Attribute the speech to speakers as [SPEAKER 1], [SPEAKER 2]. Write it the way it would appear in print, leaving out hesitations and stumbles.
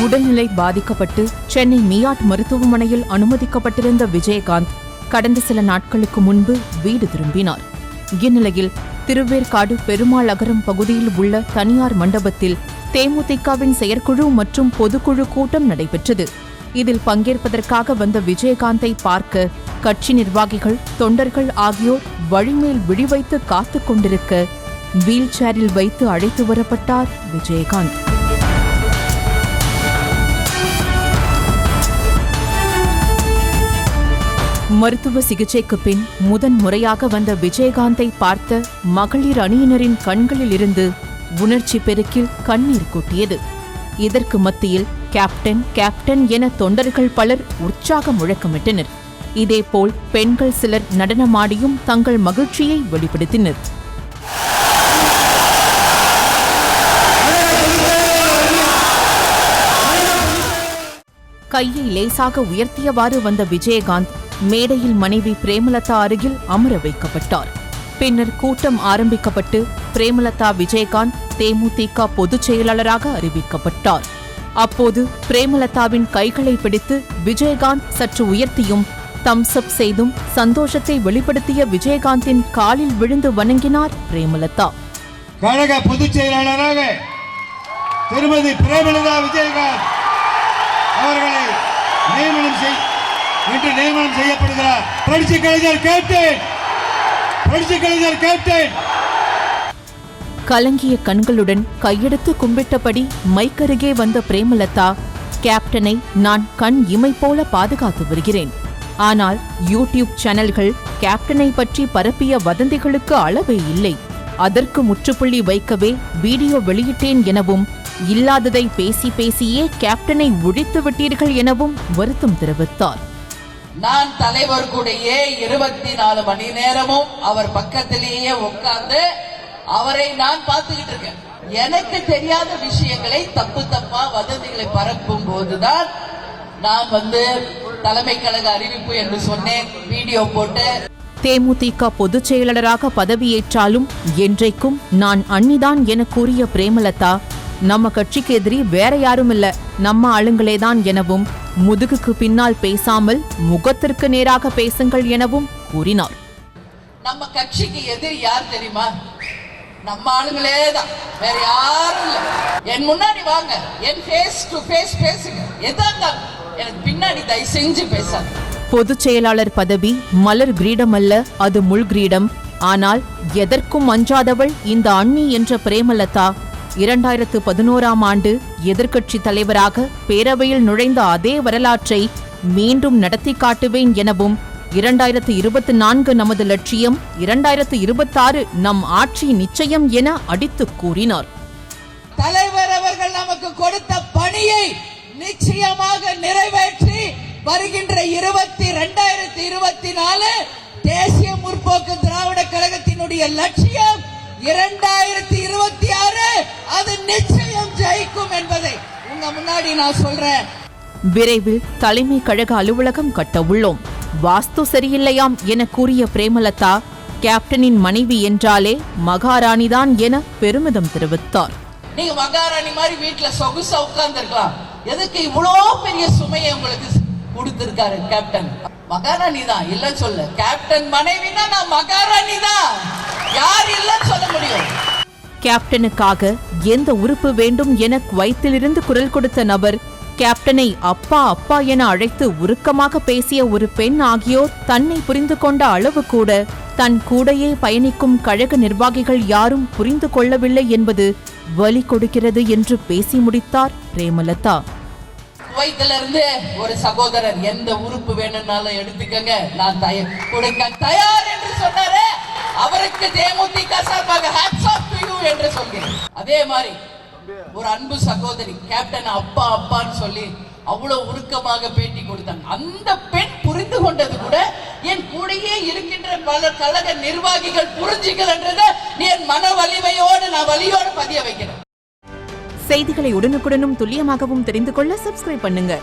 [SPEAKER 1] உடல்நிலை பாதிக்கப்பட்டு சென்னை மியாட் மருத்துவமனையில் அனுமதிக்கப்பட்டிருந்த விஜயகாந்த் கடந்த சில நாட்களுக்கு முன்பு வீடு திரும்பினார். இந்நிலையில் திருவேற்காடு பெருமாள் அகரம் பகுதியில் உள்ள தனியார் மண்டபத்தில் தேமுதிகவின் செயற்குழு மற்றும் பொதுக்குழு கூட்டம் நடைபெற்றது. இதில் பங்கேற்பதற்காக வந்த விஜயகாந்தை பார்க்க கட்சி நிர்வாகிகள், தொண்டர்கள் ஆகியோர் வழிமேல் விழிவைத்து காத்துக் கொண்டிருக்க வீல் சேரில் வைத்து அழைத்து வரப்பட்டார் விஜயகாந்த். மருத்துவ சிகிச்சைக்கு பின் முதன் முறையாக வந்த விஜயகாந்தை பார்த்த மகளிர் அணியினரின் கண்களில் இருந்து உணர்ச்சி பெருக்கில் கண்ணீர் கொட்டியது. இதற்கு மத்தியில் கேப்டன் கேப்டன் என தொண்டர்கள் பலர் உற்சாக முழக்கமிட்டனர். இதேபோல் பெண்கள் சிலர் நடனமாடியும் தங்கள் மகிழ்ச்சியை வெளிப்படுத்தினர். கையை லேசாக உயர்த்தியவாறு வந்த விஜயகாந்த் மேடையில் மனைவி பிரேமலதா அருகில் அமர வைக்கப்பட்டார். பின்னர் கூட்டம் ஆரம்பிக்கப்பட்டு பிரேமலதா விஜயகாந்த் தேமுதிக பொதுச் செயலாளராக அறிவிக்கப்பட்டார். அப்போது பிரேமலதாவின் கைகளை பிடித்து விஜயகாந்த் சற்று உயர்த்தியும் தம்ஸ் அப் செய்தும் சந்தோஷத்தை வெளிப்படுத்திய விஜயகாந்தின் காலில் விழுந்து வணங்கினார் பிரேமலதா.
[SPEAKER 2] கழக பொதுச் செயலாளராக திருமதி பிரேமலதா விஜயகாந்த் அவர்களை நியமனம் செய்யப்படுகிறார். புரட்சி கலைஞர் கேப்டன்.
[SPEAKER 1] கலங்கிய கண்களுடன் கையெடுத்து கும்பிட்டபடி மைக்கருகே வந்த பிரேமலதா, கேப்டனை நான் கண் இமை போல பாதுகாத்து வருகிறேன். ஆனால் யூடியூப் சேனல்கள் கேப்டனை பற்றி பரப்பிய வதந்திகளுக்கு அளவே இல்லை. அதற்கு முற்றுப்புள்ளி வைக்கவே வீடியோ வெளியிட்டேன் எனவும், இல்லாததை பேசி பேசியே கேப்டனை ஒழித்து விட்டீர்கள் எனவும் வருத்தம் தெரிவித்தார்.
[SPEAKER 3] நான் தலைவர் கூடயே 24 மணி நேரமும் அவர் பக்கத்திலேயே உட்கார்ந்து அவரை நான் பார்த்துக்கிட்டு இருக்கேன். எனக்கு தெரியாத விஷயங்களை தப்பா வதந்திகளை பரப்பும் போதுதான் நான் தலைமை கழக அறிவிப்பு என்று சொன்னேன், வீடியோ போட்டு.
[SPEAKER 1] தேமுதிக பொதுச் செயலாளராக பதவியேற்றாலும் என்றைக்கும் நான் அண்ணிதான் என கூறிய பிரேமலதா, நம்ம கட்சிக்கு எதிரி வேற யாரும் இல்ல, நம்ம ஆளுங்களேதான் எனவும், முதுகுக்கு பின்னால் பேசாமல் முகத்திற்கு நேராக பேசுங்கள் எனவும் கூறினார்.
[SPEAKER 3] நம்ம கட்சிக்கு எதிரி யார் தெரியுமா? நம்ம ஆளுங்களேதான், வேற யாரும் இல்ல. என் முன்னாடி வாங்க, என் ஃபேஸ் டு ஃபேஸ் பேசுங்க. எதாங்க எனக்கு பின்னாடி தயவு செஞ்சு பேசாது.
[SPEAKER 1] பொதுச் செயலாளர் பதவி மலர் கிரீடம் அல்ல, அது முள் கிரீடம். ஆனால் எதற்கும் அஞ்சாதவள் இந்த அண்ணி என்ற பிரேமலதா 2011ஆம் ஆண்டு எதிர்க்கட்சி தலைவராக பேரவையில் நுழைந்த அதே வரலாற்றை மீண்டும் நடத்தி காட்டுவேன் எனவும், 2024 நமது லட்சியம், 2026 நம் ஆட்சி நிச்சயம் என அடித்து கூறினார்.
[SPEAKER 3] தலைவர் அவர்கள் நமக்கு கொடுத்த பணியை நிச்சயமாக நிறைவேற்றி வருகின்ற 2024 தேசிய முற்போக்கு திராவிட கழகத்தினுடைய லட்சியம் 2026 அது நிச்சயம் ஜெயிக்கும் என்பதை உங்க முன்னாடி நான் சொல்றேன்.
[SPEAKER 1] விரைவில் தலைமை கழக அலுவலகம் கட்ட உள்ளோம். வாஸ்து சரியில்லையாம் என கூறிய பிரேமலதா, கேப்டனின் மனைவி என்றாலே மகாராணிதான் என பெருமிதம் தெரிவித்தார்.
[SPEAKER 3] நீங்க மகாராணி மாதிரி வீட்டுல சொகுசா உட்கார்ந்திருக்கலாம். எதுக்கு இவ்வளோ பெரிய சுமையை உங்களுக்கு கொடுத்திருக்காரு கேப்டன்? மகாராணி தான் இல்ல சொல்ல. கேப்டன் மனைவினா நான் மகாராணி தான், யார் இல்ல சொல்ல முடியும்.
[SPEAKER 1] கேப்டனுக்காக எந்த உறுப்பு வேண்டும் என குவைத்திலிருந்து குரல் கொடுத்த நபர், கேப்டனை அப்பா அப்பா என அழைத்து உருக்கமாக பேசிய ஒரு பெண் ஆகியோர் தன்னை புரிந்து கொண்ட அளவு கூட தன் கூடையே பயணிக்கும் கழக நிர்வாகிகள் யாரும் புரிந்து கொள்ளவில்லை என்பது வலி கொடுக்கிறது என்று பேசி முடித்தார் பிரேமலதா.
[SPEAKER 3] குவைத்திலிருந்து ஒரு சகோதரர் எந்த உறுப்பு வேணும்னாலும் எடுத்துக்கங்க, நான் கொடுக்க தயார் என்று சொன்னாரு. அவருக்கு தேமுதிக சார்பாக ஹேட்ஸ் ஆஃப் டு யூ என்று சொல்கிறேன். அதே மாதிரி ஒரு அன்பு சகோதரி கேப்டன் அப்பா அப்பான்னு சொல்லி அவ்வளவு உருக்கமாக பேட்டி கொடுத்தாங்க. அந்த பெண் புரிந்து கொண்டது கூட என் கூடையே இருக்கின்ற பல கழக நிர்வாகிகள் புரிஞ்சுக்கலன்றத என் மன வலிமையோடு நான் வலியோடு பதிய வைக்கிறேன்.
[SPEAKER 1] செய்திகளை உடனுக்குடனும் துல்லியமாகவும் தெரிந்து கொள்ள சப்ஸ்கிரைப் பண்ணுங்க.